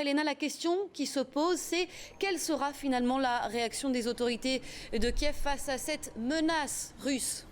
Elena, la question qui se pose, c'est quelle sera finalement la réaction des autorités de Kiev face à cette menace russe ?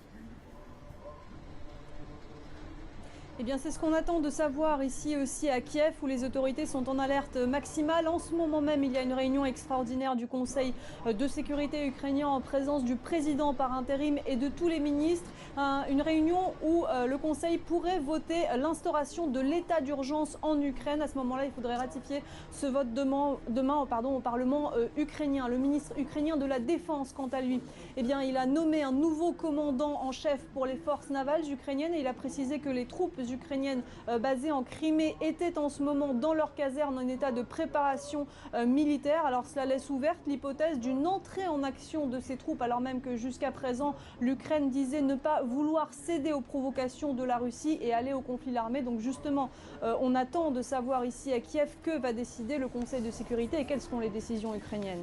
Eh bien, c'est ce qu'on attend de savoir ici aussi à Kiev, où les autorités sont en alerte maximale. En ce moment même, il y a une réunion extraordinaire du Conseil de sécurité ukrainien en présence du président par intérim et de tous les ministres. Une réunion où le Conseil pourrait voter l'instauration de l'état d'urgence en Ukraine. À ce moment-là, il faudrait ratifier ce vote demain au Parlement ukrainien. Le ministre ukrainien de la Défense, quant à lui, eh bien, il a nommé un nouveau commandant en chef pour les forces navales ukrainiennes et il a précisé que les troupes ukrainiennes basées en Crimée étaient en ce moment dans leur caserne en état de préparation militaire. Alors cela laisse ouverte l'hypothèse d'une entrée en action de ces troupes, alors même que jusqu'à présent l'Ukraine disait ne pas vouloir céder aux provocations de la Russie et aller au conflit armé. Donc justement, on attend de savoir ici à Kiev que va décider le Conseil de sécurité et quelles seront les décisions ukrainiennes.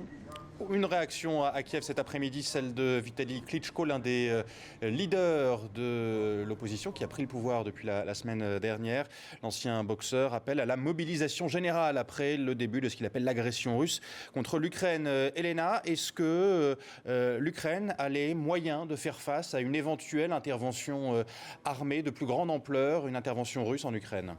Une réaction à Kiev cet après-midi, celle de Vitali Klitschko, l'un des leaders de l'opposition qui a pris le pouvoir depuis la semaine dernière. L'ancien boxeur appelle à la mobilisation générale après le début de ce qu'il appelle l'agression russe contre l'Ukraine. Elena, est-ce que l'Ukraine a les moyens de faire face à une éventuelle intervention armée de plus grande ampleur, une intervention russe en Ukraine ?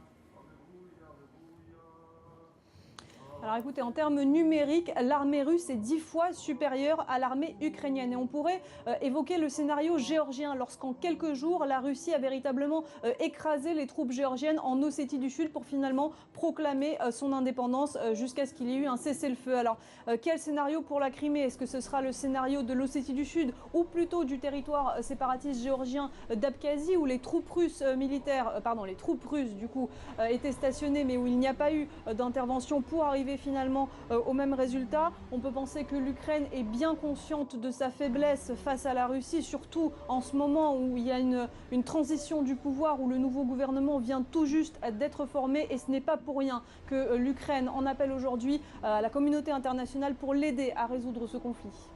Alors écoutez, en termes numériques, l'armée russe est 10 fois supérieure à l'armée ukrainienne. Et on pourrait évoquer le scénario géorgien, lorsqu'en quelques jours, la Russie a véritablement écrasé les troupes géorgiennes en Ossétie du Sud pour finalement proclamer son indépendance jusqu'à ce qu'il y ait eu un cessez-le-feu. Alors quel scénario pour la Crimée? Est-ce que ce sera le scénario de l'Ossétie du Sud ou plutôt du territoire séparatiste géorgien d'Abkhazie où les troupes russes les troupes russes du coup étaient stationnées mais où il n'y a pas eu d'intervention pour arriver finalement au même résultat? On peut penser que l'Ukraine est bien consciente de sa faiblesse face à la Russie, surtout en ce moment où il y a une transition du pouvoir, où le nouveau gouvernement vient tout juste d'être formé et ce n'est pas pour rien que l'Ukraine en appelle aujourd'hui à la communauté internationale pour l'aider à résoudre ce conflit.